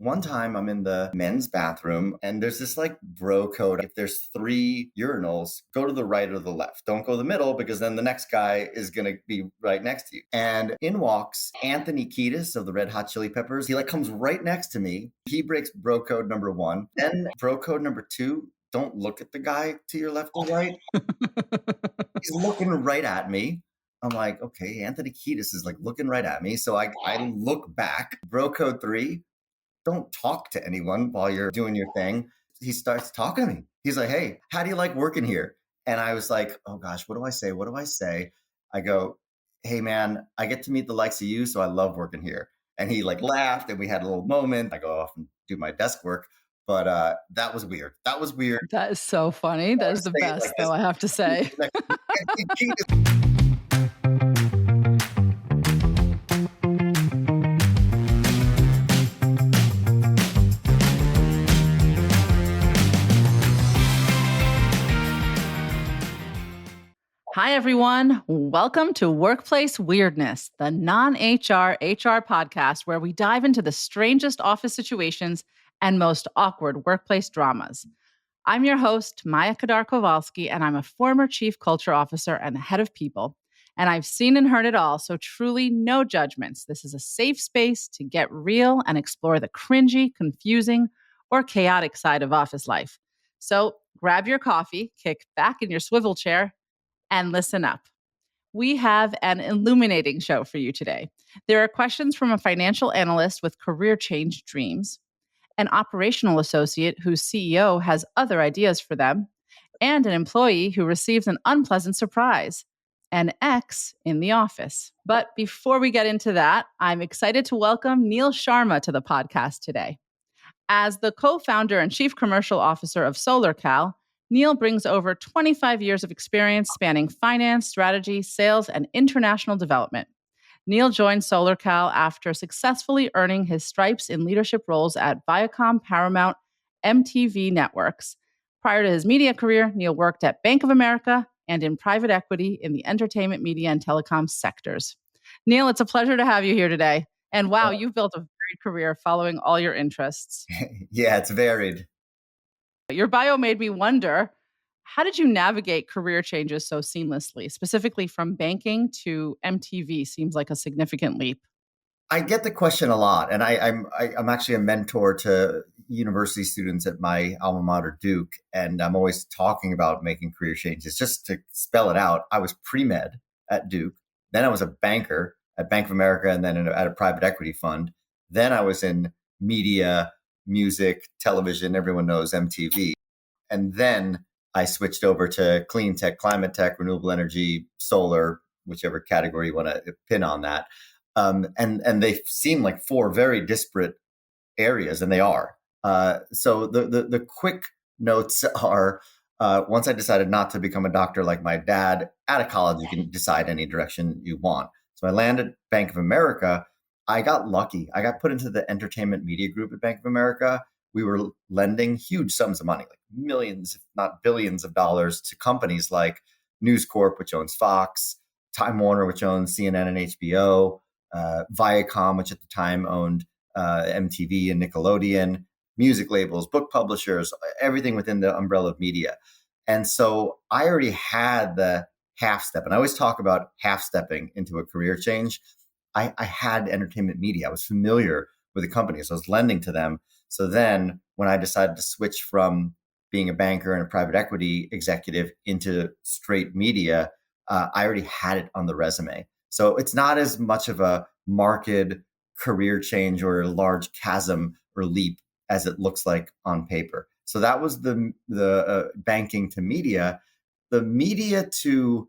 One time I'm in the men's bathroom and there's this like bro code. If there's 3 urinals, go to the right or the left. Don't go the middle because then the next guy is going to be right next to you. And in walks Anthony Kiedis of the Red Hot Chili Peppers. He like comes right next to me. He breaks bro code number 1. Then bro code number 2, don't look at the guy to your left or right. He's looking right at me. I'm like, okay, Anthony Kiedis is like looking right at me. So I look back. Bro code 3, don't talk to anyone while you're doing your thing. He starts talking to me. He's like, hey, how do you like working here? And I was like, oh gosh, what do I say? What do I say? I go, hey man, I get to meet the likes of you, so I love working here. And he like laughed and we had a little moment. I go off and do my desk work. But that was weird. That was weird. That is so funny. That is the best, like though, I have to say. Hi, everyone. Welcome to Workplace Weirdness, the non-HR HR podcast where we dive into the strangest office situations and most awkward workplace dramas. I'm your host, Maya Kadar Kovalsky, and I'm a former chief culture officer and the head of people. And I've seen and heard it all, so truly no judgments. This is a safe space to get real and explore the cringy, confusing, or chaotic side of office life. So grab your coffee, kick back in your swivel chair, and listen up. We have an illuminating show for you today. There are questions from a financial analyst with career change dreams, an operational associate whose CEO has other ideas for them, and an employee who receives an unpleasant surprise, an ex in the office. But before we get into that, I'm excited to welcome Neil Sharma to the podcast today. As the co-founder and chief commercial officer of SolarKal, Neil brings over 25 years of experience spanning finance, strategy, sales, and international development. Neil joined SolarKal after successfully earning his stripes in leadership roles at Viacom, Paramount, MTV Networks. Prior to his media career, Neil worked at Bank of America and in private equity in the entertainment, media, and telecom sectors. Neil, it's a pleasure to have you here today. And wow, you've built a varied career following all your interests. Yeah, it's varied. Your bio made me wonder, how did you navigate career changes so seamlessly, specifically from banking to MTV? Seems like a significant leap. I get the question a lot, and I'm actually a mentor to university students at my alma mater, Duke, and I'm always talking about making career changes. Just to spell it out, I was pre-med at Duke, then I was a banker at Bank of America, and then at a private equity fund. Then I was in media, music, television. Everyone knows MTV, and then I switched over to clean tech, climate tech, renewable energy, solar, whichever category you want to pin on that. And they seem like 4 very disparate areas, and they are. So the quick notes are, once I decided not to become a doctor like my dad, out of college, you can decide any direction you want. So I landed Bank of America. I got lucky. I got put into the entertainment media group at Bank of America. We were lending huge sums of money, like millions, if not billions of dollars, to companies like News Corp, which owns Fox, Time Warner, which owns CNN and HBO, Viacom, which at the time owned MTV and Nickelodeon, music labels, book publishers, everything within the umbrella of media. And so I already had the half step. And I always talk about half stepping into a career change. I had entertainment media. I was familiar with the companies. I was lending to them. So then when I decided to switch from being a banker and a private equity executive into straight media, I already had it on the resume. So it's not as much of a marked career change or a large chasm or leap as it looks like on paper. So that was the banking to media. The media to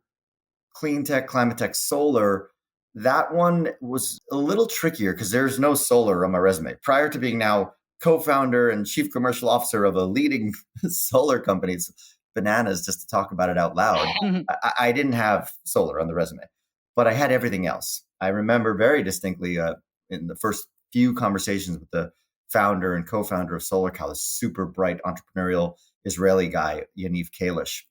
clean tech, climate tech, solar, that one was a little trickier because there's no solar on my resume. Prior to being now co-founder and chief commercial officer of a leading solar company, it's bananas just to talk about it out loud. I didn't have solar on the resume, but I had everything else. I remember very distinctly in the first few conversations with the founder and co-founder of SolarKal, a super bright entrepreneurial Israeli guy, Yaniv Kalish.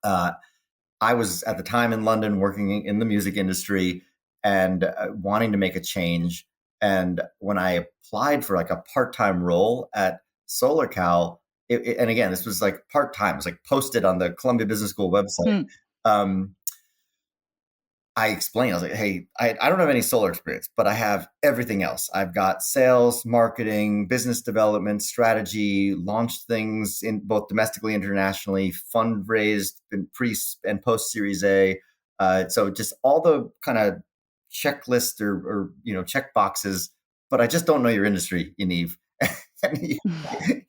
I was at the time in London working in the music industry and wanting to make a change. And when I applied for like a part-time role at SolarKal, and again, this was like part-time, it was like posted on the Columbia Business School website. Hmm. Um, I explained, I was like, hey, I don't have any solar experience, but I have everything else. I've got sales, marketing, business development, strategy, launched things in both domestically and internationally, fundraised in pre and post Series A. So just all the kind of checklist or check boxes, but I just don't know your industry, Yaniv. And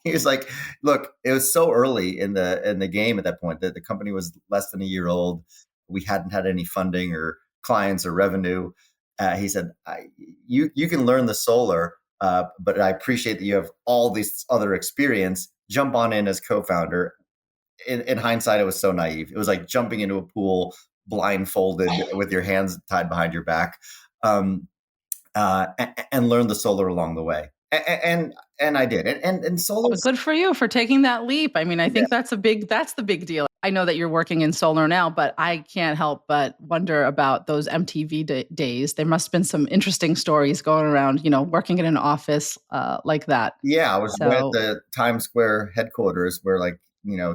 he was like, look, it was so early in the game at that point that the company was less than a year old. We hadn't had any funding or clients or revenue. He said, you can learn the solar, but I appreciate that you have all this other experience. Jump on in as co-founder. In hindsight, it was so naive. It was like jumping into a pool blindfolded with your hands tied behind your back, and learn the solar along the way. And I did. And solar. Well, good for you for taking that leap. I mean, I think that's the big deal. I know that you're working in solar now, but I can't help but wonder about those MTV days. There must have been some interesting stories going around, working in an office like that. Yeah, I was right at So the Times Square headquarters where like,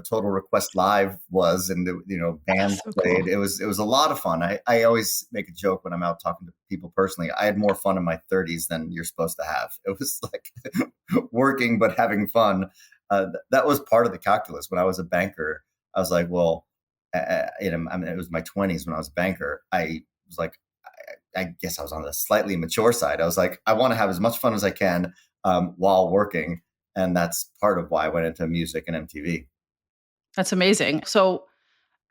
Total Request Live was, and that's bands so played. cool. It was a lot of fun. I always make a joke when I'm out talking to people personally. I had more fun in my 30s than you're supposed to have. It was like working but having fun. That was part of the calculus. When I was a banker, I was like, well, I mean, it was my 20s when I was a banker. I was like, I guess I was on the slightly mature side. I was like, I want to have as much fun as I can while working. And that's part of why I went into music and MTV. That's amazing. So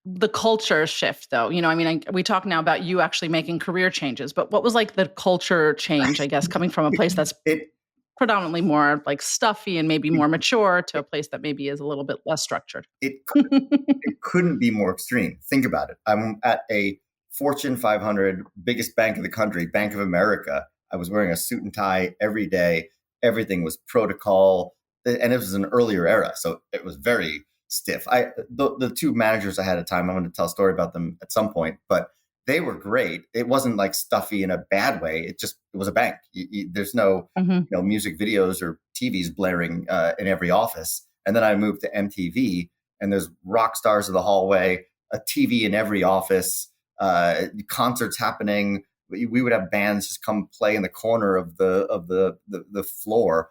the culture shift though, I mean, we talk now about you actually making career changes, but what was like the culture change, I guess, coming from a place that's It, predominantly more like stuffy and maybe more mature to a place that maybe is a little bit less structured? it it couldn't be more extreme. Think about it. I'm at a Fortune 500 biggest bank in the country, Bank of America. I was wearing a suit and tie every day. Everything was protocol, and it was an earlier era, so it was very stiff. The two managers I had at the time, I'm going to tell a story about them at some point, but they were great. It wasn't like stuffy in a bad way. It was a bank. There's no Mhm. music videos or TVs blaring in every office. And then I moved to MTV, and there's rock stars in the hallway, a TV in every office, concerts happening. We would have bands just come play in the corner of the floor.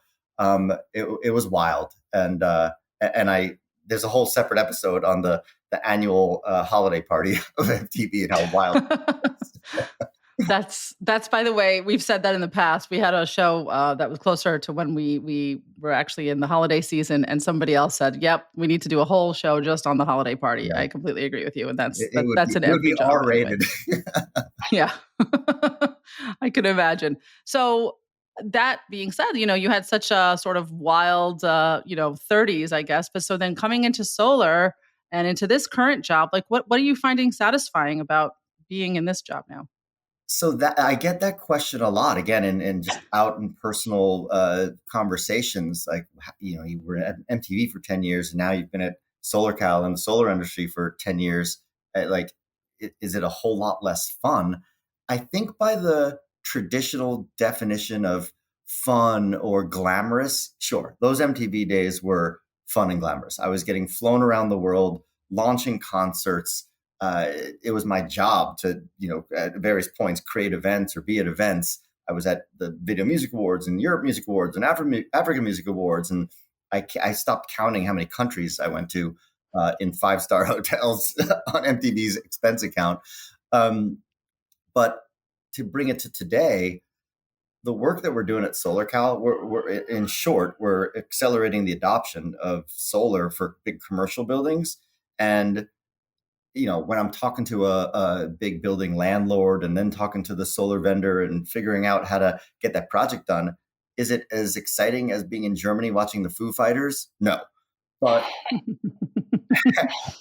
It was wild, and I there's a whole separate episode on the annual holiday party of MTV and how wild. That's by the way, we've said that in the past. We had a show that was closer to when we were actually in the holiday season, and somebody else said, "Yep, we need to do a whole show just on the holiday party." Yeah, I completely agree with you, and that's it would be that's in it would every be job R anyway. rated. Yeah, I can imagine. So that being said, you had such a sort of wild, 30s, I guess. But so then coming into solar and into this current job, like what are you finding satisfying about being in this job now? So that I get that question a lot again in just out in personal conversations. Like, you were at MTV for 10 years, and now you've been at SolarKal in the solar industry for 10 years. Like, is it a whole lot less fun? I think by the traditional definition of fun or glamorous, sure, those MTV days were fun and glamorous. I was getting flown around the world, launching concerts. It was my job to, at various points, create events or be at events. I was at the Video Music Awards and Europe Music Awards and African Music Awards, and I stopped counting how many countries I went to in five-star hotels on MTV's expense account. Um, but to bring it to today, the work that we're doing at SolarKal, we're in short, we're accelerating the adoption of solar for big commercial buildings. And when I'm talking to a big building landlord and then talking to the solar vendor and figuring out how to get that project done, is it as exciting as being in Germany watching the Foo Fighters? No. But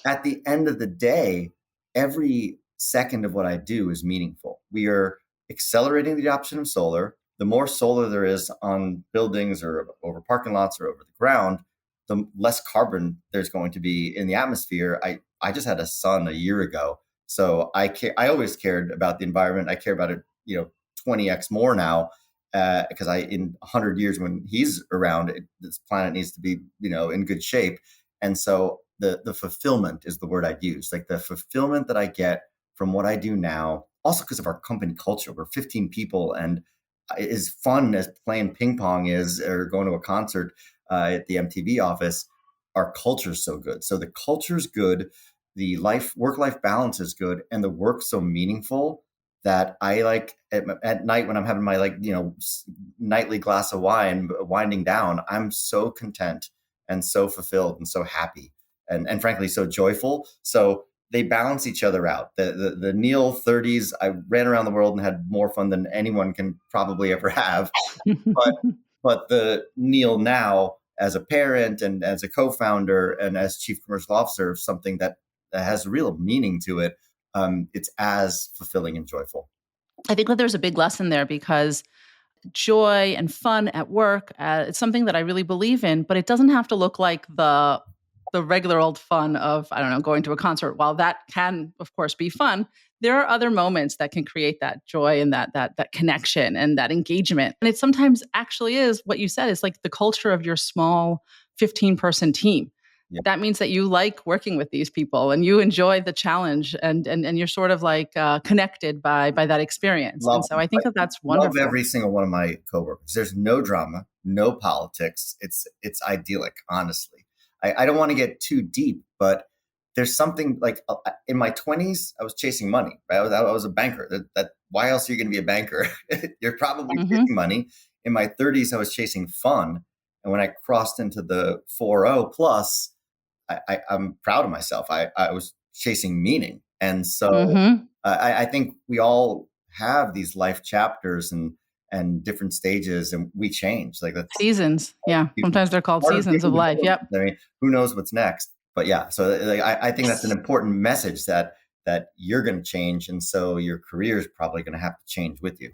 at the end of the day, every second of what I do is meaningful. We are accelerating the adoption of solar. The more solar there is on buildings or over parking lots or over the ground, the less carbon there's going to be in the atmosphere. I just had a son a year ago, so I always cared about the environment. I care about it, 20x more now. because in 100 years when he's around, this planet needs to be, in good shape. And so the fulfillment is the word I'd use, like the fulfillment that I get from what I do now, also because of our company culture. We're 15 people, and as fun as playing ping pong is, or going to a concert at the MTV office, our culture is so good. So the culture's good, the work life balance is good, and the work's so meaningful that I like at night when I'm having my nightly glass of wine, winding down. I'm so content and so fulfilled and so happy, and frankly so joyful. So they balance each other out. The Neil 30s, I ran around the world and had more fun than anyone can probably ever have. But the Neil now, as a parent and as a co-founder and as chief commercial officer of something that has real meaning to it, it's as fulfilling and joyful. I think that there's a big lesson there because joy and fun at work, it's something that I really believe in, but it doesn't have to look like the regular old fun of, I don't know, going to a concert. While that can, of course, be fun, there are other moments that can create that joy and that connection and that engagement. And it sometimes actually is what you said. It's like the culture of your small 15-person team. Yeah. That means that you like working with these people and you enjoy the challenge, and you're sort of like connected by that experience. And so I think that that's Love wonderful. every single one of my coworkers. There's no drama, no politics. It's idyllic, honestly. I don't want to get too deep, but there's something like in my 20s, I was chasing money. Right? I was a banker. Why else are you going to be a banker? You're probably chasing money. In my 30s, I was chasing fun, and when I crossed into the 40 plus, I'm proud of myself. I was chasing meaning, and so I think we all have these life chapters and different stages, and we change. Like that's Seasons. Yeah. Sometimes they're called part of seasons of being life. human. Yep. I mean, who knows what's next? But yeah, so like, I think that's an important message that you're going to change, and so your career is probably going to have to change with you.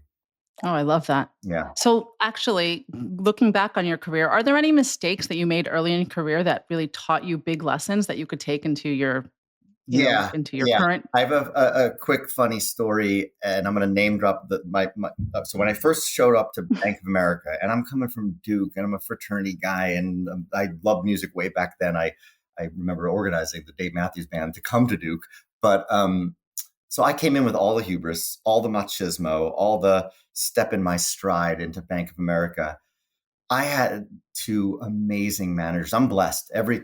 Oh, I love that. Yeah. So, actually, looking back on your career, are there any mistakes that you made early in your career that really taught you big lessons that you could take into your, Yeah, into your yeah. current? I have a quick funny story, and I'm going to name drop my. So when I first showed up to Bank of America, and I'm coming from Duke, and I'm a fraternity guy, and I loved music way back then. I remember organizing the Dave Matthews Band to come to Duke, but so I came in with all the hubris, all the machismo, all the step in my stride into Bank of America. I had two amazing managers. I'm blessed every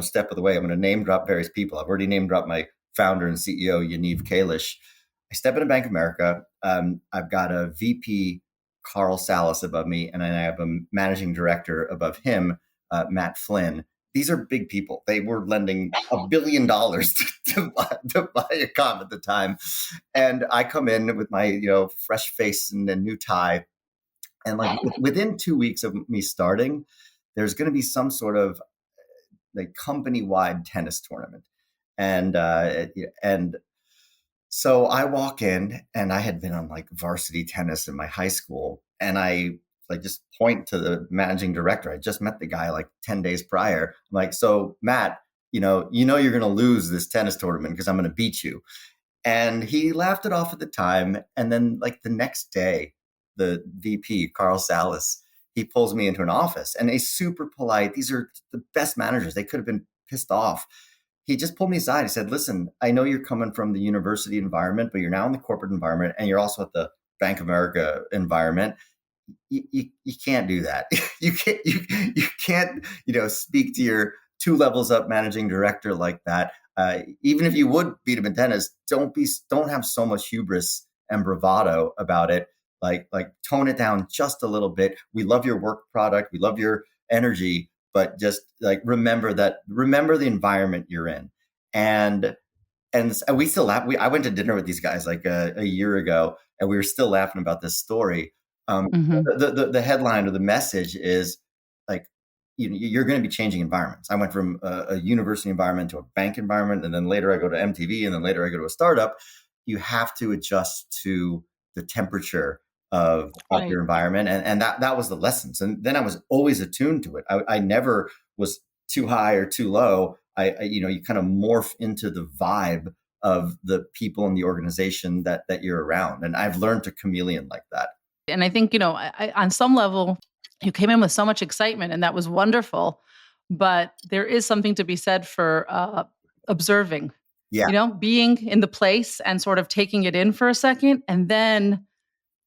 step of the way. I'm going to name drop various people. I've already name dropped my founder and CEO, Yaniv Kalish. I step into Bank of America. I've got a VP, Carl Salas, above me, and then I have a managing director above him, Matt Flynn. These are big people. They were lending $1 billion to buy a comp at the time. And I come in with my fresh face and a new tie. And like within 2 weeks of me starting, there's going to be some sort of like company-wide tennis tournament. And so I walk in, and I had been on like varsity tennis in my high school, and I like just point to the managing director. I just met the guy like 10 days prior. I'm like, so Matt, you're going to lose this tennis tournament because I'm going to beat you. And he laughed it off at the time. And then like the next day, the VP, Carl Salas, he pulls me into an office, and he's super polite. These are the best managers. They could have been pissed off. He just pulled me aside. He said, listen, I know you're coming from the university environment, but you're now in the corporate environment, and you're also at the Bank of America environment. You can't do that. you can't speak to your 2 levels up managing director like that. Even if you would beat him in tennis, don't have so much hubris and bravado about it. Like tone it down just a little bit. We love your work product. We love your energy, but just like remember the environment you're in. And we still laugh. I went to dinner with these guys like a year ago, and we were still laughing about this story. The headline or the message is like, you're going to be changing environments. I went from a university environment to a bank environment, and then later I go to MTV, and then later I go to a startup. You have to adjust to the temperature of your environment, and that was the lessons. And then I was always attuned to it. I never was too high or too low. You kind of morph into the vibe of the people in the organization that you're around, and I've learned to chameleon like that. And I think, on some level, you came in with so much excitement and that was wonderful. But there is something to be said for observing, Yeah. being in the place and sort of taking it in for a second and then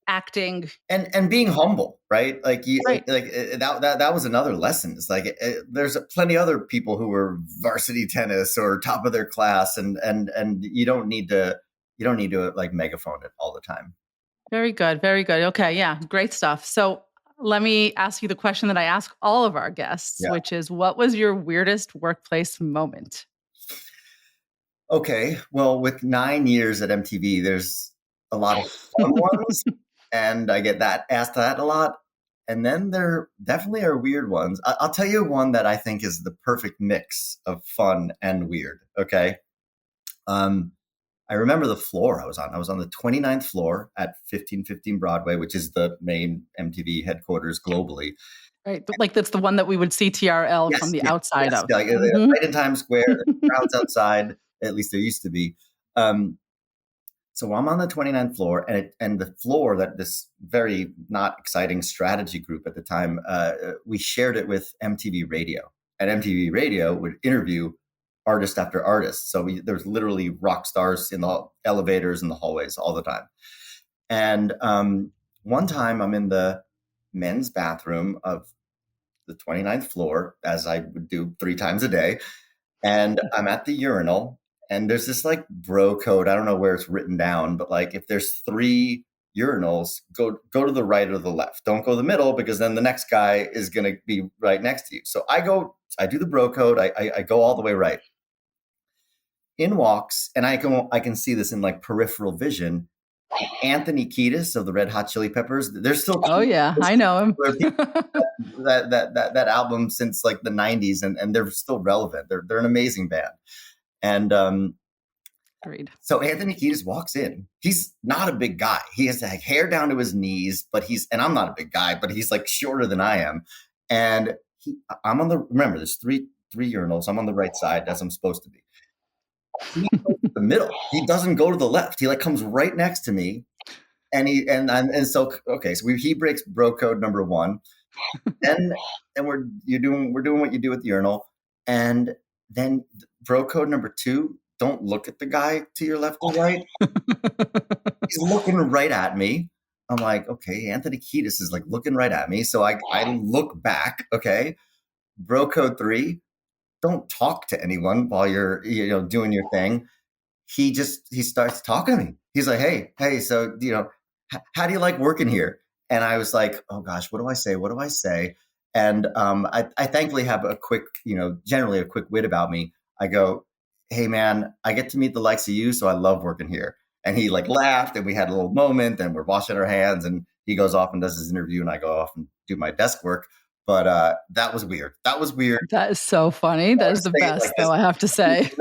acting. And being humble, right? Like Right. that was another lesson. It's like there's plenty other people who were varsity tennis or top of their class, and you don't need to like megaphone it all the time. Very good. Very good. Okay. Yeah. Great stuff. So let me ask you the question that I ask all of our guests, Yeah. which is what was your weirdest workplace moment? Okay. Well, with 9 years at MTV, there's a lot of fun ones, and I get that asked that a lot. And then there definitely are weird ones. I'll tell you one that I think is the perfect mix of fun and weird. Okay. Um, I remember the floor I was on. I was on the 29th floor at 1515 Broadway, which is the main MTV headquarters globally. Right. Like that's the one that we would see TRL from Yes, the yes, outside yes. of. Like, Mhm. right in Times Square, the crowds outside. At least there used to be. Um, so I'm on the 29th floor, and the floor that this very not exciting strategy group at the time, we shared it with MTV Radio, and MTV Radio would interview artist after artist. So there's literally rock stars in the elevators and the hallways all the time. And one time I'm in the men's bathroom of the 29th floor, as I would do 3 times a day, and I'm at the urinal, and there's this like bro code. I don't know where it's written down, but like if there's 3 urinals, go to the right or the left. Don't go to the middle because then the next guy is gonna be right next to you. So I do the bro code. I go all the way right. In walks, and I can see this in like peripheral vision. Anthony Kiedis of the Red Hot Chili Peppers. There's still Oh yeah, I know him. there are people that album since like the 90s, and they're still relevant. They're an amazing band. And Agreed. so Anthony Kiedis walks in. He's not a big guy. He has like hair down to his knees, and I'm not a big guy, but he's like shorter than I am. And remember, there's three urinals. I'm on the right side as I'm supposed to be. He goes to the middle. He doesn't go to the left. He like comes right next to me. So okay, so he breaks bro code number one. And we're doing what you do with the urinal. And then bro code number two, don't look at the guy to your left or right. He's looking right at me. I'm like, okay, Anthony Kiedis is like looking right at me. So I look back. Okay. Bro code three, don't talk to anyone while you're doing your thing. He starts talking to me. He's like, hey, so how do you like working here? And I was like, oh gosh, what do I say? What do I say? And I thankfully have generally a quick wit about me. I go, hey man, I get to meet the likes of you, so I love working here. And he like laughed, and we had a little moment, and we're washing our hands, and he goes off and does his interview, and I go off and do my desk work. But that was weird. That was weird. That is so funny. That is the Saying like best, this, though, I have to say.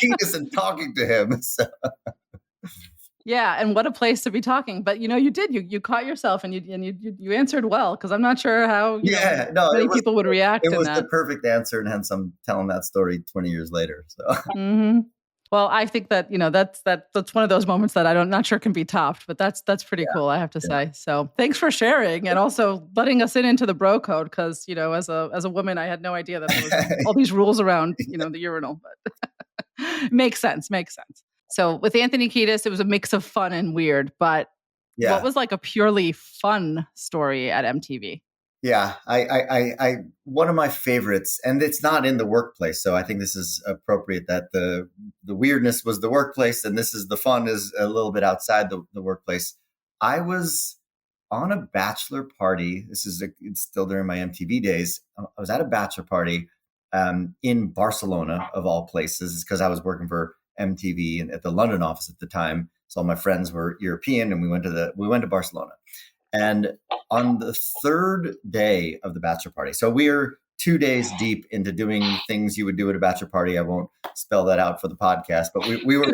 Kiedis and talking to him. So. Yeah, and what a place to be talking. But you did. You caught yourself and you answered well because I'm not sure how Yeah, no, many people would react it in was the that. perfect answer, and hence I'm telling that story 20 years later. So Hmm. Well, I think that that's one of those moments that I'm not sure can be topped, but that's pretty cool, I have to yeah. say. So thanks for sharing and also letting us into the bro code because as a woman, I had no idea that there was all these rules around the urinal, but makes sense, makes sense. So with Anthony Kiedis, it was a mix of fun and weird, but what Yeah, was like a purely fun story at MTV? yeah. One of my favorites, and it's not in the workplace, so I think this is appropriate that the weirdness was the workplace, and this is the fun is a little bit outside the workplace. I was on a bachelor party. It's still during my MTV days. I was at a bachelor party in Barcelona, of all places, because I was working for MTV and at the London office at the time. So all my friends were European, and we went to Barcelona. And on the third day of the bachelor party, so we're 2 days deep into doing things you would do at a bachelor party. I won't spell that out for the podcast, but we were.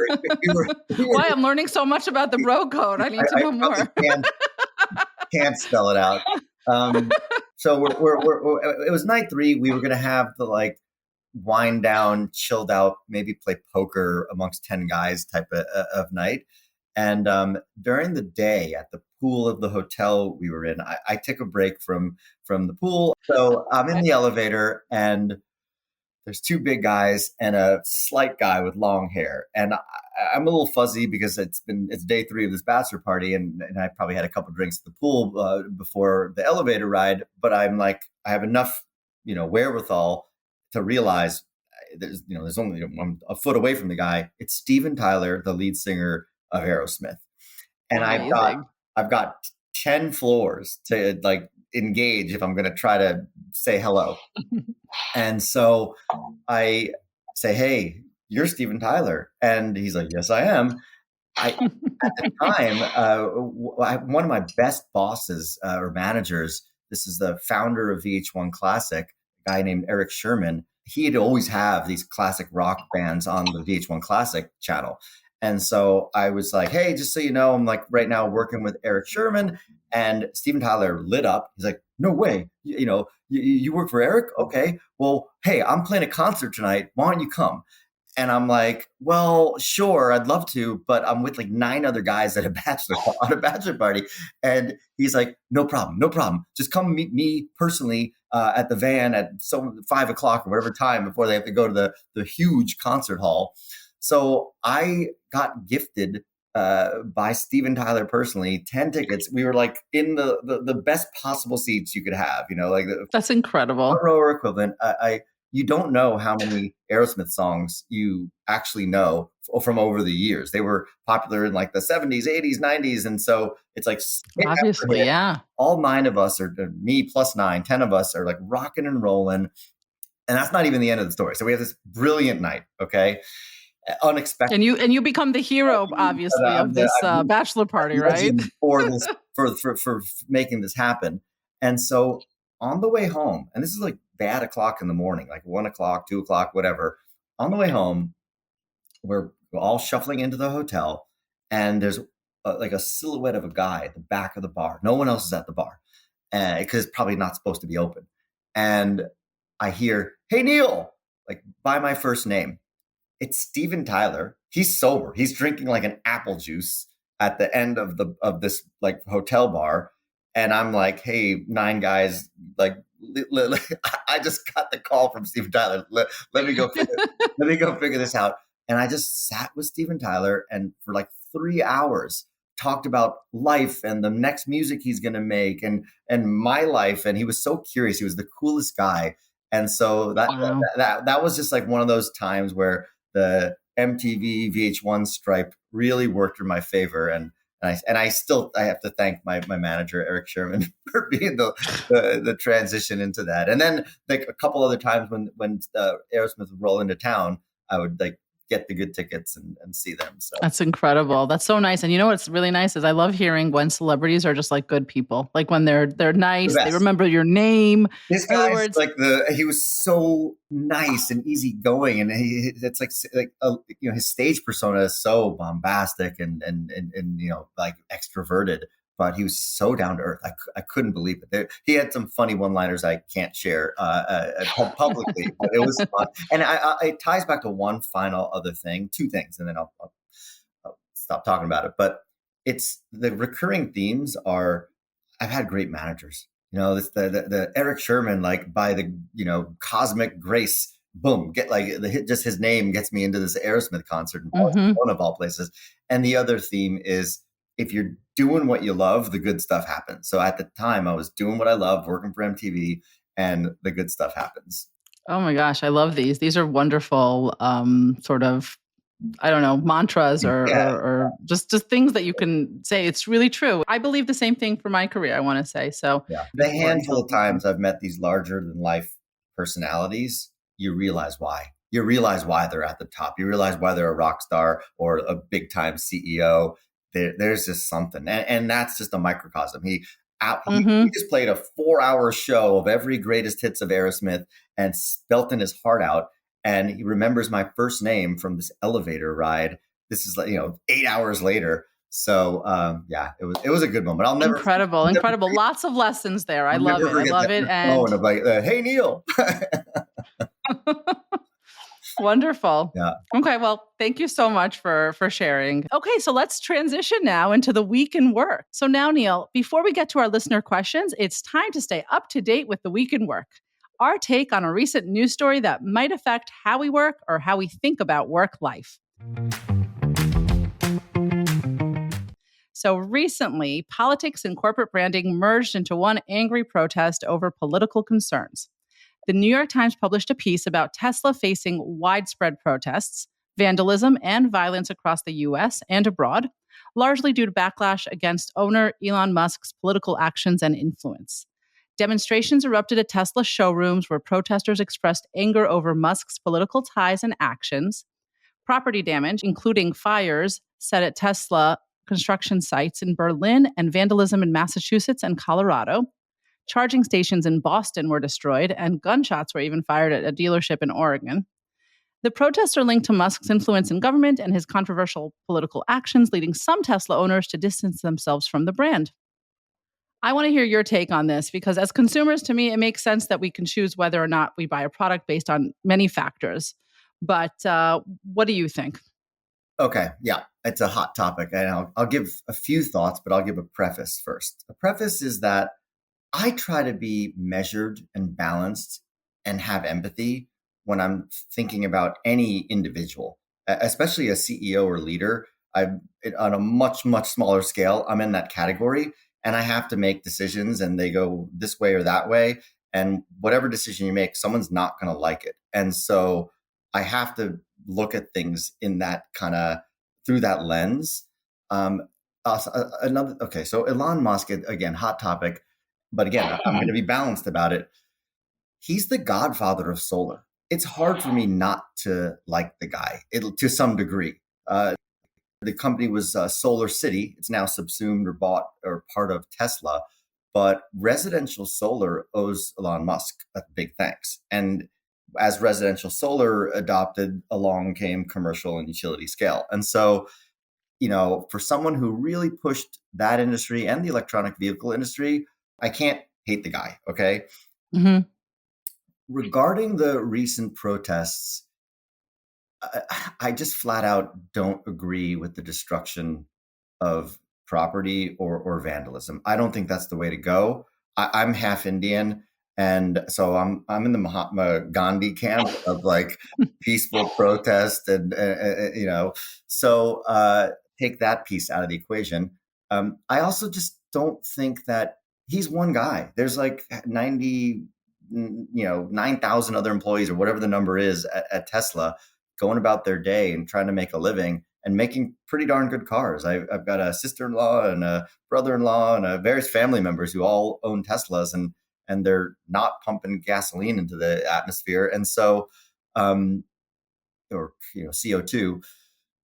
Why I'm learning so much about the bro code. I need to I know probably more. can't spell it out. So it was night three. We were going to have the like wind down, chilled out, maybe play poker amongst 10 guys type of night. And during the day at the pool of the hotel we were in. I took a break from the pool, so I'm in the elevator, and there's two big guys and a slight guy with long hair. And I'm a little fuzzy because it's day 3 of this bachelor party, and I probably had a couple drinks at the pool before the elevator ride. But I'm like, I have enough, wherewithal to realize there's only I'm a foot away from the guy. It's Steven Tyler, the lead singer of Aerosmith, and Amazing. I've got 10 floors to like engage if I'm going to try to say hello. And so I say, "Hey, you're Steven Tyler," and he's like, "Yes, I am." At the time, one of my best bosses or managers, this is the founder of VH1 Classic, a guy named Eric Sherman. He'd always have these classic rock bands on the VH1 Classic channel. And so I was like, "Hey, just so you know, I'm like right now working with Eric Sherman." And Steven Tyler lit up. He's like, "No way. You work for Eric? Okay. Well, hey, I'm playing a concert tonight. Why don't you come?" And I'm like, "Well, sure, I'd love to, but I'm with like 9 other guys at a bachelor party." And he's like, "No problem, no problem. Just come meet me personally at the van at 5 o'clock or whatever time before they have to go to the huge concert hall." So I got gifted by Steven Tyler personally 10 tickets. We were like in the best possible seats you could have, like the That's incredible. front row or equivalent. You don't know how many Aerosmith songs you actually know from over the years. They were popular in like the 70s, 80s, 90s. And so it's like, Obviously, yeah. all 9 of us, or me plus 9, 10 of us are like rocking and rolling. And that's not even the end of the story. So we have this brilliant night. Okay. Unexpected. And you become the hero, obviously, of this bachelor party, right? For this, for making this happen. And so on the way home, and this is like bad o'clock in the morning, like 1 o'clock, 2 o'clock, whatever. On the way home, we're all shuffling into the hotel, and there's like a silhouette of a guy at the back of the bar. No one else is at the bar because it's probably not supposed to be open. And I hear, "Hey, Neil," like by my first name. It's Steven Tyler. He's sober. He's drinking like an apple juice at the end of this like hotel bar. And I'm like, "Hey, 9 guys, like I just got the call from Steven Tyler. Let me go figure this out." And I just sat with Steven Tyler and for like 3 hours talked about life and the next music he's going to make and my life. And he was so curious. He was the coolest guy. And so Wow. that was just like one of those times where the MTV VH1 stripe really worked in my favor. And I have to thank my manager, Eric Sherman, for being the transition into that. And then like a couple other times when Aerosmith would roll into town, I would like get the good tickets and see them. So That's incredible. That's so nice. And you know what's really nice is I love hearing when celebrities are just like good people. Like when they're nice, they remember your name. This guy's like he was so nice and easygoing, and it's like his stage persona is so bombastic and like extroverted, but he was so down to earth. I couldn't believe it. He had some funny one-liners I can't share publicly, but it was fun. And it ties back to one final other thing, 2 things, and then I'll stop talking about it. But it's the recurring themes are I've had great managers. It's the Eric Sherman, like by the cosmic grace, boom, get like just his name gets me into this Aerosmith concert in Boston, one of all places. And the other theme is if you're doing what you love, the good stuff happens. So at the time, I was doing what I loved, working for MTV, and the good stuff happens. Oh my gosh, I love these. These are wonderful sort of, I don't know, mantras or just things that you can say. It's really true. I believe the same thing for my career, I want to say. So the handful of times I've met these larger than life personalities, you realize why. You realize why they're at the top. You realize why they're a rock star or a big time CEO. There's just something. And that's just a microcosm. He just played a 4-hour show of every greatest hits of Aerosmith and belting his heart out. And he remembers my first name from this elevator ride. This is like, 8 hours later. So it was a good moment. I'll never incredible. Lots of lessons there. I love it. And I'm like, "Hey, Neil." Wonderful. Yeah. Okay, well, thank you so much for sharing. Okay, so let's transition now into the week in work. So now, Neil, before we get to our listener questions, it's time to stay up to date with the week in work. Our take on a recent news story that might affect how we work or how we think about work life. So recently, politics and corporate branding merged into one angry protest over political concerns. The New York Times published a piece about Tesla facing widespread protests, vandalism, and violence across the US and abroad, largely due to backlash against owner Elon Musk's political actions and influence. Demonstrations erupted at Tesla showrooms where protesters expressed anger over Musk's political ties and actions. Property damage, including fires set at Tesla construction sites in Berlin and vandalism in Massachusetts and Colorado. Charging stations in Boston were destroyed, and gunshots were even fired at a dealership in Oregon. The protests are linked to Musk's influence in government and his controversial political actions, leading some Tesla owners to distance themselves from the brand. I want to hear your take on this because, as consumers, to me, it makes sense that we can choose whether or not we buy a product based on many factors. But what do you think? Okay. Yeah. It's a hot topic. And I'll give a few thoughts, but I'll give a preface first. A preface is that I try to be measured and balanced and have empathy when I'm thinking about any individual, especially a CEO or leader. On a much, much smaller scale, I'm in that category and I have to make decisions and they go this way or that way. And whatever decision you make, someone's not going to like it. And so I have to look at things in that kind of through that lens. So Elon Musk, again, hot topic. But again, I'm going to be balanced about it. He's the godfather of solar. It's hard for me not to like the guy to some degree. The company was Solar City. It's now subsumed or bought or part of Tesla. But residential solar owes Elon Musk a big thanks. And as residential solar adopted, along came commercial and utility scale. And so, for someone who really pushed that industry and the electronic vehicle industry, I can't hate the guy. Okay. Mm-hmm. Regarding the recent protests, I just flat out don't agree with the destruction of property or vandalism. I don't think that's the way to go. I'm half Indian. And so I'm in the Mahatma Gandhi camp of like peaceful protest and, so take that piece out of the equation. I also just don't think that he's one guy. There's like 9,000 other employees or whatever the number is at Tesla going about their day and trying to make a living and making pretty darn good cars. I've got a sister-in-law and a brother-in-law and various family members who all own Teslas and they're not pumping gasoline into the atmosphere. And so, CO2.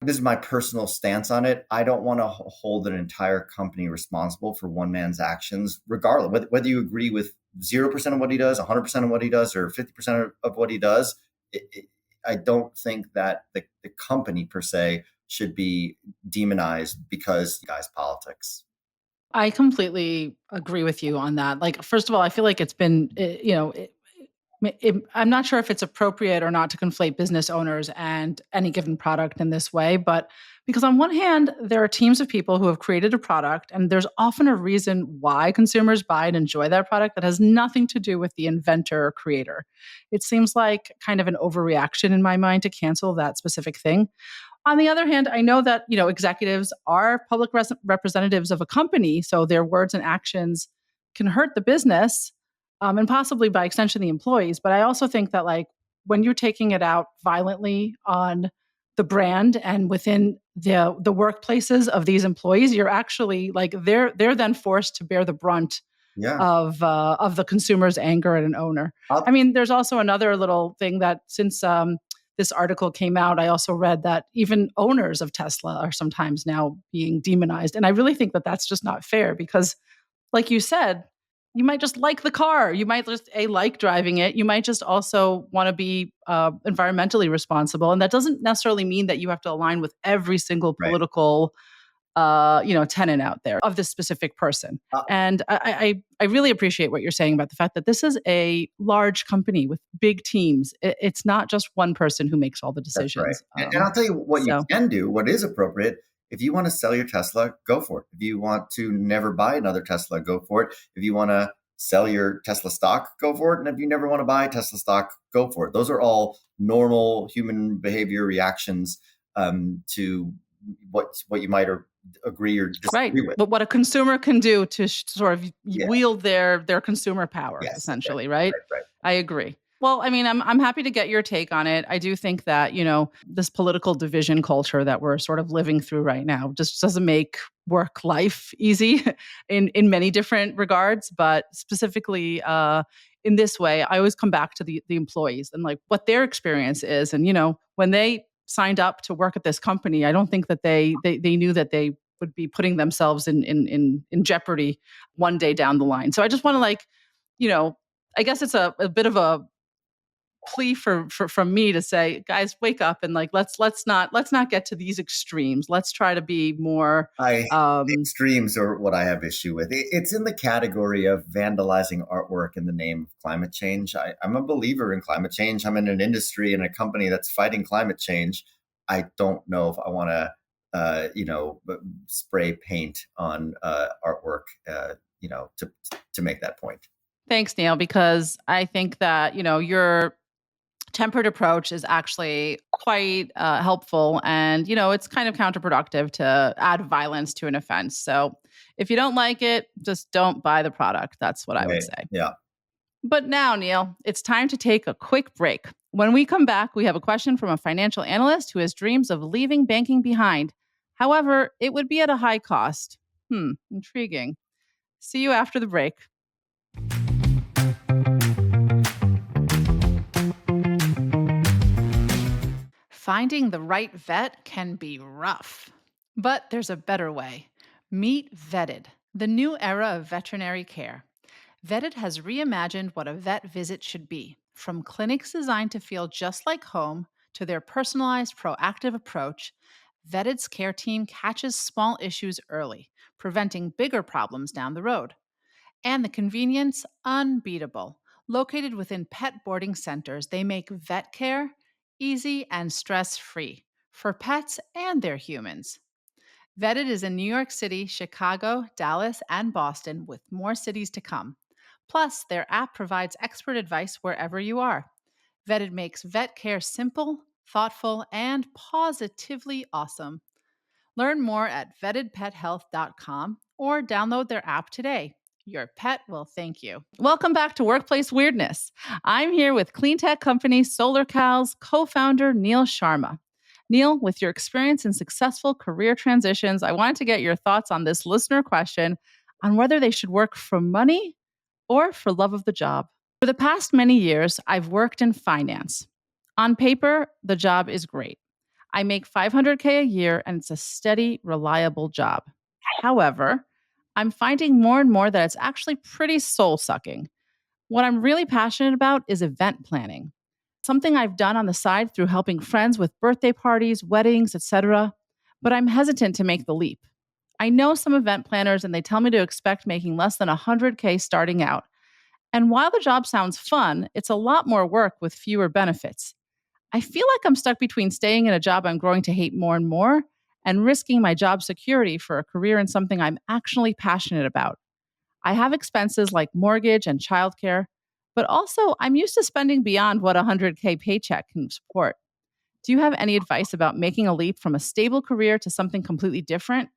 This is my personal stance on it. I don't want to hold an entire company responsible for one man's actions, regardless, whether you agree with 0% of what he does, 100% of what he does, or 50% of what he does. I don't think that the company per se should be demonized because the guy's politics. I completely agree with you on that. Like, first of all, I feel like it's been, I'm not sure if it's appropriate or not to conflate business owners and any given product in this way, but because on one hand, there are teams of people who have created a product, and there's often a reason why consumers buy and enjoy that product that has nothing to do with the inventor or creator. It seems like kind of an overreaction in my mind to cancel that specific thing. On the other hand, I know that executives are public representatives of a company, so their words and actions can hurt the business, and possibly by extension the employees. But I also think that when you're taking it out violently on the brand and within the workplaces of these employees, you're actually they're then forced to bear the brunt of the consumer's anger at an owner. I mean, there's also another little thing that since this article came out, I also read that even owners of Tesla are sometimes now being demonized. And I really think that that's just not fair because, like you said, you might just like the car. You might just like driving it. You might just also want to be environmentally responsible. And that doesn't necessarily mean that you have to align with every single political tenant out there of this specific person. Uh, And I really appreciate what you're saying about the fact that this is a large company with big teams. It's not just one person who makes all the that's right. decisions. And I'll tell you what you So can do, what is appropriate. If you want to sell your Tesla, go for it. If you want to never buy another Tesla, go for it. If you want to sell your Tesla stock, go for it. And if you never want to buy Tesla stock, go for it. Those are all normal human behavior reactions to what you might agree or right, disagree with. but what a consumer can do to sort of Yeah. wield their consumer power, Yes. Right. essentially, right? Right. I agree. Well, I mean, I'm happy to get your take on it. I do think that this political division culture that we're sort of living through right now just doesn't make work life easy in many different regards, but specifically in this way, I always come back to the employees and like what their experience is, and when they signed up to work at this company, I don't think that they knew that they would be putting themselves in jeopardy one day down the line. So I just want to you know, I guess it's a bit of a plea for from me to say, guys, wake up and like let's not get to these extremes. Let's try to be more. I Extremes are what I have issue with. It's in the category of vandalizing artwork in the name of climate change. I'm a believer in climate change. I'm in an industry and a company that's fighting climate change. I don't know if I want to, spray paint on artwork, to make that point. Thanks, Neil, because I think that your tempered approach is actually quite helpful, and it's kind of counterproductive to add violence to an offense. So if you don't like it, just don't buy the product. That's what I would Right. say. Yeah. But now, Neil, it's time to take a quick break. When we come back, we have a question from a financial analyst who has dreams of leaving banking behind. However, it would be at a high cost. Intriguing. See you after the break. Finding the right vet can be rough, but there's a better way. Meet Vetted, the new era of veterinary care. Vetted has reimagined what a vet visit should be, from clinics designed to feel just like home to their personalized, proactive approach. Vetted's care team catches small issues early, preventing bigger problems down the road. And the convenience, unbeatable. Located within pet boarding centers, they make vet care easy and stress free for pets and their humans. Vetted is in New York City, Chicago, Dallas, and Boston, with more cities to come. Plus, their app provides expert advice wherever you are. Vetted makes vet care simple, thoughtful, and positively awesome. Learn more at vettedpethealth.com or download their app today. Your pet will thank you. Welcome back to Workplace Weirdness. I'm here with clean tech company SolarKal's co-founder Neil Sharma. Neil, with your experience in successful career transitions, I wanted to get your thoughts on this listener question on whether they should work for money or for love of the job. For the past many years, I've worked in finance. On paper, the job is great. I make $500K a year and it's a steady, reliable job. However, I'm finding more and more that it's actually pretty soul sucking. What I'm really passionate about is event planning, something I've done on the side through helping friends with birthday parties, weddings, etc. But I'm hesitant to make the leap. I know some event planners and they tell me to expect making less than 100K starting out. And while the job sounds fun, it's a lot more work with fewer benefits. I feel like I'm stuck between staying in a job I'm growing to hate more and more and risking my job security for a career in something I'm actually passionate about. I have expenses like mortgage and childcare, but also I'm used to spending beyond what a 100K paycheck can support. Do you have any advice about making a leap from a stable career to something completely different?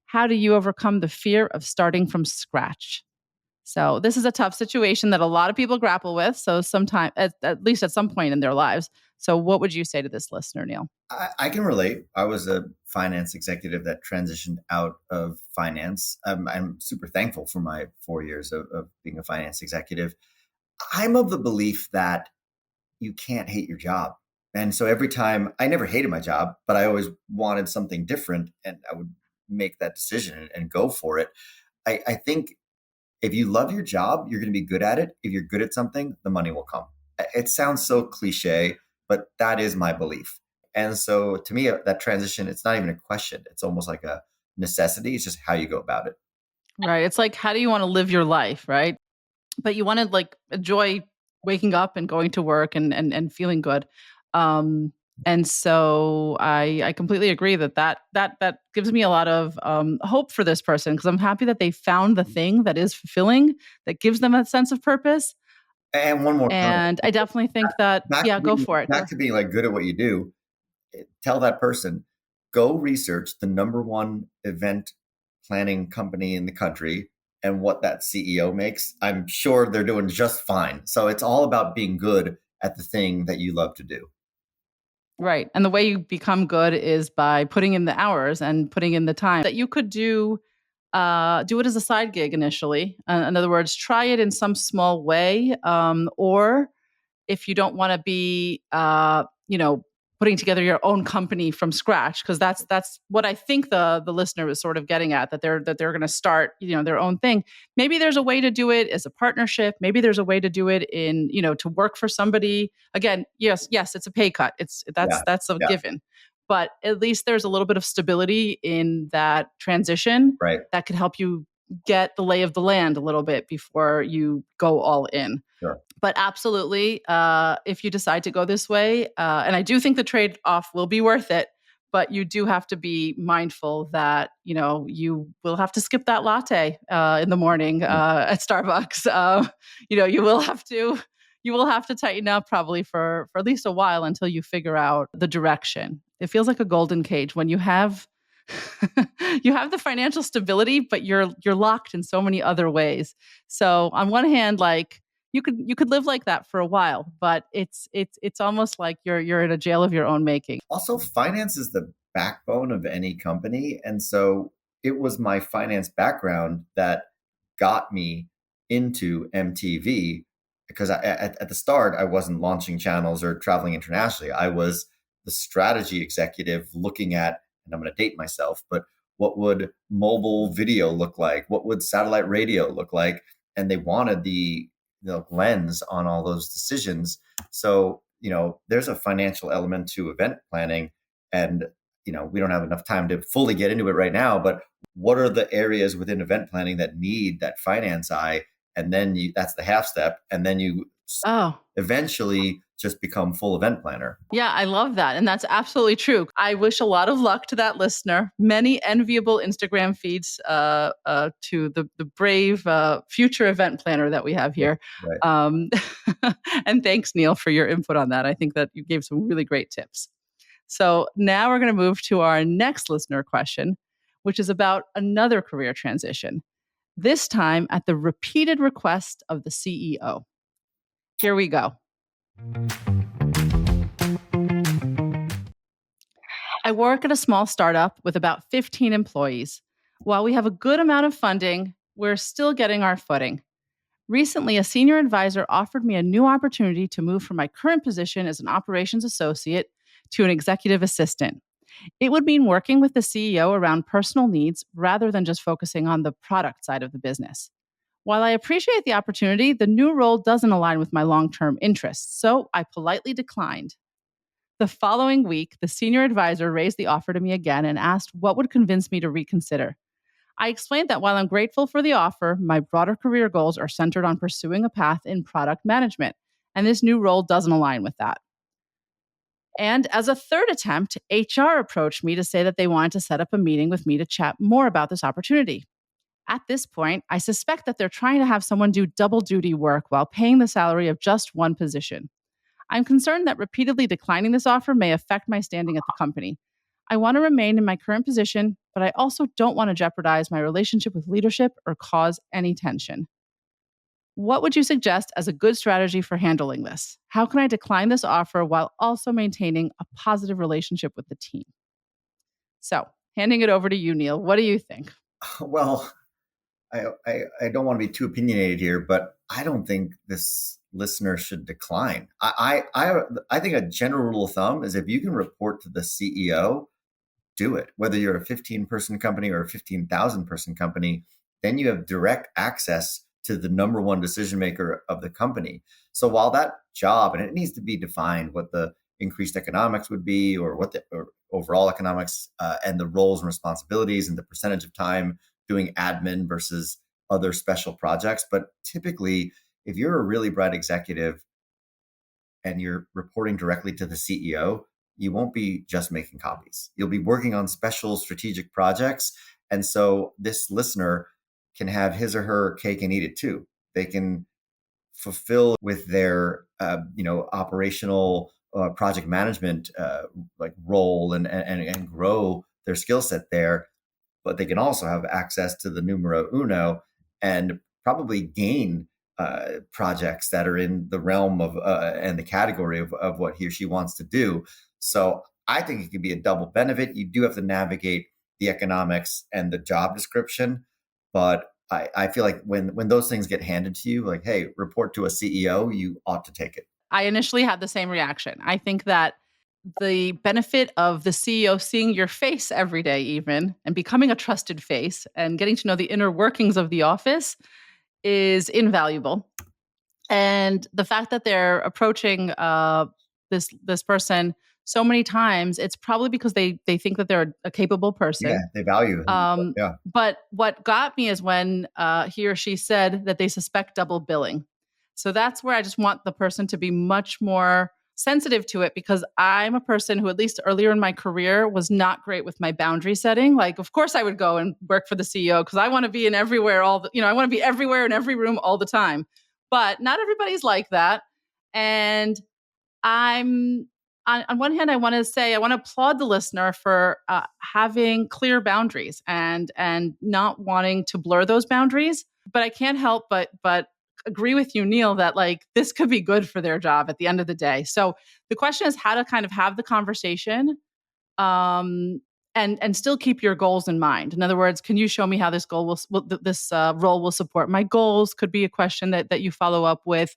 How do you overcome the fear of starting from scratch? So this is a tough situation that a lot of people grapple with. So sometime, at least at some point in their lives. So what would you say to this listener, Neil? I can relate. I was a finance executive that transitioned out of finance. I'm super thankful for my 4 years of being a finance executive. I'm of the belief that you can't hate your job. And so every time I never hated my job, but I always wanted something different and I would make that decision and go for it. I think if you love your job, you're going to be good at it. If you're good at something, the money will come. It sounds so cliche, but that is my belief. And so to me, that transition, it's not even a question. It's almost like a necessity. It's just how you go about it. Right. It's like, how do you want to live your life? Right. But you want to like enjoy waking up and going to work and feeling good. Um, and so I completely agree that gives me a lot of hope for this person, because I'm happy that they found the thing that is fulfilling, that gives them a sense of purpose. And one more comment. And I definitely think that, yeah, go for it. Back to being like good at what you do. Tell that person, go research the number one event planning company in the country and what that CEO makes. I'm sure they're doing just fine. So it's all about being good at the thing that you love to do. Right. And the way you become good is by putting in the hours and putting in the time that you could do it as a side gig initially. In other words, try it in some small way, or if you don't want to be, putting together your own company from scratch, because that's what I think the listener was sort of getting at, that they're going to start, their own thing. Maybe there's a way to do it as a partnership. Maybe there's a way to do it in, to work for somebody. Again, yes, it's a pay cut. Yeah, That's a yeah, given. But at least there's a little bit of stability in that transition right. that could help you get the lay of the land a little bit before you go all in. Sure. But absolutely, if you decide to go this way, and I do think the trade off will be worth it, but you do have to be mindful that you will have to skip that latte in the morning at Starbucks. You will have to tighten up probably for at least a while until you figure out the direction. It feels like a golden cage when you have you have the financial stability, but you're locked in so many other ways. So on one hand, like, you could live like that for a while, but it's almost like you're in a jail of your own making. Also, finance is the backbone of any company. And so it was my finance background that got me into MTV, because at the start, I wasn't launching channels or traveling internationally. I was the strategy executive looking at, and I'm going to date myself, but what would mobile video look like? What would satellite radio look like? And they wanted the lens on all those decisions. So, there's a financial element to event planning. And, we don't have enough time to fully get into it right now, but what are the areas within event planning that need that finance eye? And then that's the half step. And then you Oh, eventually just become full event planner. yeah, I love that. And that's absolutely true. I wish a lot of luck to that listener. Many enviable Instagram feeds to the brave future event planner that we have here. Right. Um, and thanks, Neil, for your input on that. I think that you gave some really great tips. So now we're going to move to our next listener question, which is about another career transition, this time at the repeated request of the CEO. Here we go. I work at a small startup with about 15 employees. While we have a good amount of funding, we're still getting our footing. Recently, a senior advisor offered me a new opportunity to move from my current position as an operations associate to an executive assistant. It would mean working with the CEO around personal needs rather than just focusing on the product side of the business. While I appreciate the opportunity, the new role doesn't align with my long term interests, so I politely declined. The following week, the senior advisor raised the offer to me again and asked what would convince me to reconsider. I explained that while I'm grateful for the offer, my broader career goals are centered on pursuing a path in product management, and this new role doesn't align with that. And as a third attempt, HR approached me to say that they wanted to set up a meeting with me to chat more about this opportunity. At this point, I suspect that they're trying to have someone do double duty work while paying the salary of just one position. I'm concerned that repeatedly declining this offer may affect my standing at the company. I want to remain in my current position, but I also don't want to jeopardize my relationship with leadership or cause any tension. What would you suggest as a good strategy for handling this? How can I decline this offer while also maintaining a positive relationship with the team? So, handing it over to you, Neil. What do you think? Well, I don't want to be too opinionated here, but I don't think this listener should decline. I think a general rule of thumb is if you can report to the CEO, do it. Whether you're a 15-person company or a 15,000-person company, then you have direct access to the number one decision maker of the company. So while that job, and it needs to be defined what the increased economics would be, or what the or overall economics, and the roles and responsibilities and the percentage of time doing admin versus other special projects. But typically, if you're a really bright executive and you're reporting directly to the CEO, you won't be just making copies. You'll be working on special strategic projects. And so this listener can have his or her cake and eat it too. They can fulfill with their operational project management like role and grow their skill set there, but they can also have access to the numero uno and probably gain projects that are in the realm of and the category of what he or she wants to do. So I think it could be a double benefit. You do have to navigate the economics and the job description, but I feel like when those things get handed to you, like, hey, report to a CEO, you ought to take it. I initially had the same reaction. I think that the benefit of the CEO seeing your face every day, even, and becoming a trusted face and getting to know the inner workings of the office is invaluable. And the fact that they're approaching this person so many times, it's probably because they think that they're a capable Yeah, person. they value him. Yeah. But what got me is when he or she said that they suspect double billing. So that's where I just want the person to be much more sensitive to it, because I'm a person who, at least earlier in my career, was not great with my boundary setting. Like, of course, I would go and work for the CEO because I want to be in everywhere I want to be everywhere in every room all the time. But not everybody's like that. And I'm on one hand, I want to say I want to applaud the listener for having clear boundaries and not wanting to blur those boundaries. But I can't help but agree with you, Neil, that like this could be good for their job at the end of the day. So the question is how to kind of have the conversation, um, and still keep your goals in mind. In other words, can you show me how this this role will support my goals? Could be a question that you follow up with.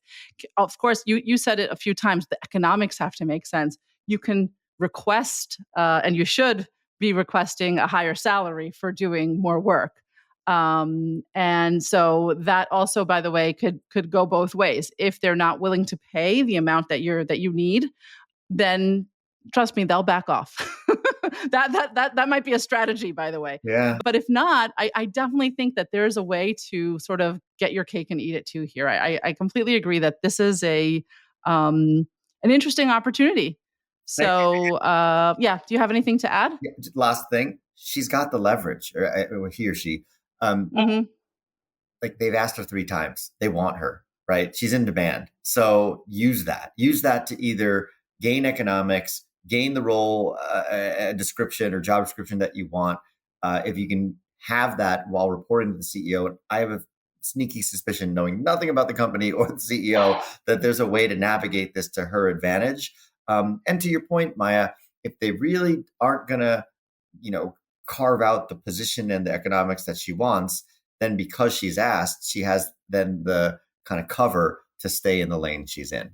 Of course, you said it a few times. The economics have to make sense. You can request, and you should be requesting a higher salary for doing more work. And so that also, by the way, could go both ways. If they're not willing to pay the amount that you need, then trust me, they'll back off. That might be a strategy, by the way. Yeah. But if not, I definitely think that there's a way to sort of get your cake and eat it too here. I completely agree that this is an interesting opportunity. So yeah, do you have anything to add? Yeah, last thing, she's got the leverage, or he or she. Um, Hmm. like they've asked her 3 times. They want her, right? She's in demand. So use that. Use that to either gain economics, gain the role description or job description that you want. If you can have that while reporting to the CEO, and I have a sneaky suspicion, knowing nothing about the company or the CEO, that there's a way to navigate this to her advantage. And to your point, Maya, if they really aren't going to, carve out the position and the economics that she wants, then because she's asked, she has then the kind of cover to stay in the lane she's in.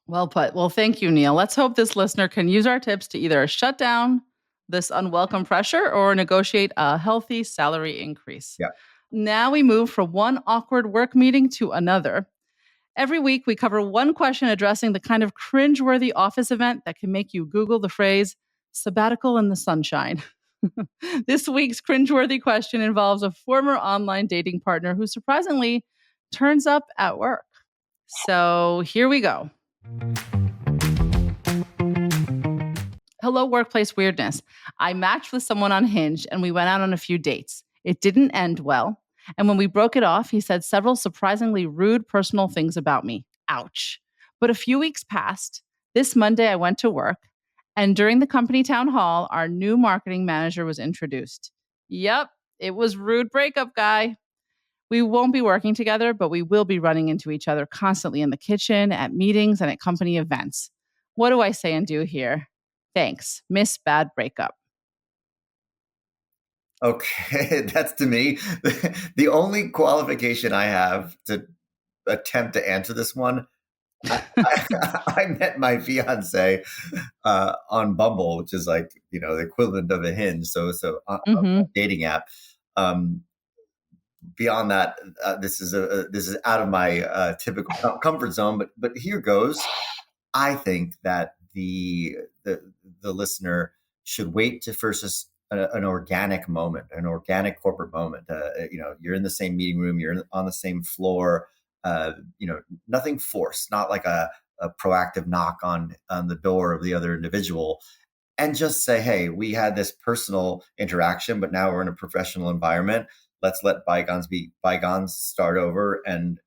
Well put. Well, thank you, Neil. Let's hope this listener can use our tips to either shut down this unwelcome pressure or negotiate a healthy salary increase. Yeah. Now we move from one awkward work meeting to another. Every week, we cover one question addressing the kind of cringeworthy office event that can make you Google the phrase sabbatical in the sunshine. This week's cringeworthy question involves a former online dating partner who surprisingly turns up at work. So here we go. Hello, Workplace Weirdness. I matched with someone on Hinge and we went out on a few dates. It didn't end well. And when we broke it off, he said several surprisingly rude personal things about me. Ouch. But a few weeks passed. This Monday, I went to work. And during the company town hall, our new marketing manager was introduced. Yep, it was rude breakup guy. We won't be working together, but we will be running into each other constantly in the kitchen, at meetings, and at company events. What do I say and do here? Thanks. Miss Bad Breakup. Okay, that's to me the only qualification I have to attempt to answer this one. I met my fiance on Bumble, which is like the equivalent of a Hinge, so a Hmm. dating app. Um, Beyond that, this is out of my typical comfort zone. But here goes. I think that the listener should wait to versus an organic moment, an organic corporate moment. You're in the same meeting room, on the same floor. Nothing forced, not like a proactive knock on the door of the other individual, and just say, hey, we had this personal interaction, but now we're in a professional environment. Let's let bygones be bygones, start over, and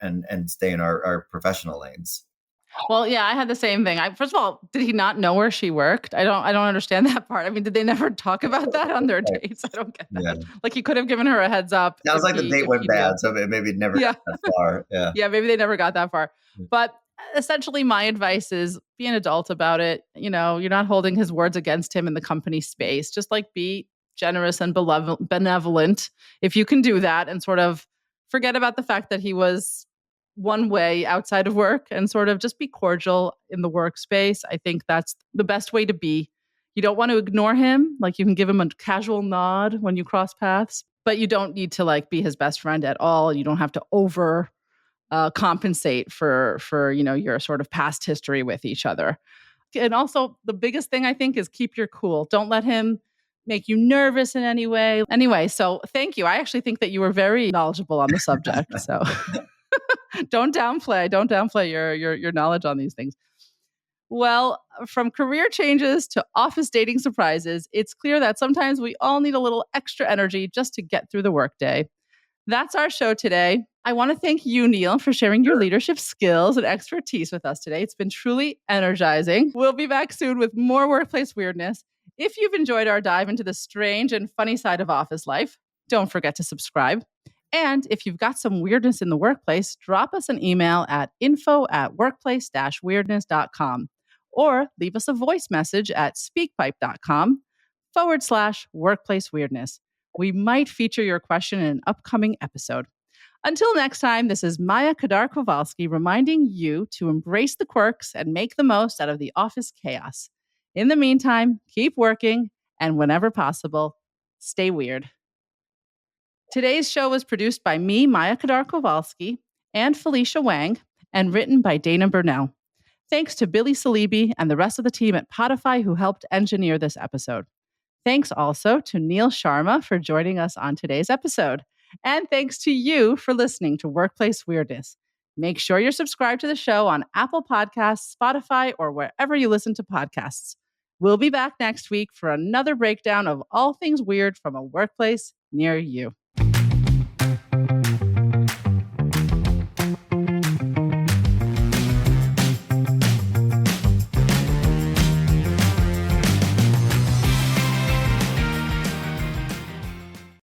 stay in our professional lanes. Well, yeah, I had the same thing. First of all, did he not know where she worked? I don't understand that part. I mean, did they never talk about that on their Right. dates? I don't get Yeah. that. Like he could have given her a heads up Sounds like the date if went he knew. bad, so maybe it never Yeah. got that far. Yeah. Yeah, maybe they never got that far. But essentially my advice is be an adult about it. You're not holding his words against him in the company space. Just like be generous and benevolent if you can do that, and sort of forget about the fact that he was one way outside of work, and sort of just be cordial in the workspace. I think that's the best way to be. You don't want to ignore him. Like you can give him a casual nod when you cross paths, but you don't need to like be his best friend at all. You don't have to over compensate for your sort of past history with each other. And also, the biggest thing I think is keep your cool. Don't let him make you nervous in any way. Anyway, so thank you. I actually think that you were very knowledgeable on the subject. So don't downplay your knowledge on these things. Well, from career changes to office dating surprises, it's clear that sometimes we all need a little extra energy just to get through the workday. That's our show today. I want to thank you, Neil, for sharing your leadership skills and expertise with us today. It's been truly energizing. We'll be back soon with more workplace weirdness. If you've enjoyed our dive into the strange and funny side of office life, don't forget to subscribe. And if you've got some weirdness in the workplace, drop us an email at info@workplace-weirdness.com or leave us a voice message at speakpipe.com/workplace weirdness. We might feature your question in an upcoming episode. Until next time, this is Maya Kadar Kovalsky reminding you to embrace the quirks and make the most out of the office chaos. In the meantime, keep working, and whenever possible, stay weird. Today's show was produced by me, Maya Kadar Kovalsky, and Felicia Wang, and written by Dana Burnell. Thanks to Billy Salibi and the rest of the team at Podify who helped engineer this episode. Thanks also to Neil Sharma for joining us on today's episode. And thanks to you for listening to Workplace Weirdness. Make sure you're subscribed to the show on Apple Podcasts, Spotify, or wherever you listen to podcasts. We'll be back next week for another breakdown of all things weird from a workplace near you.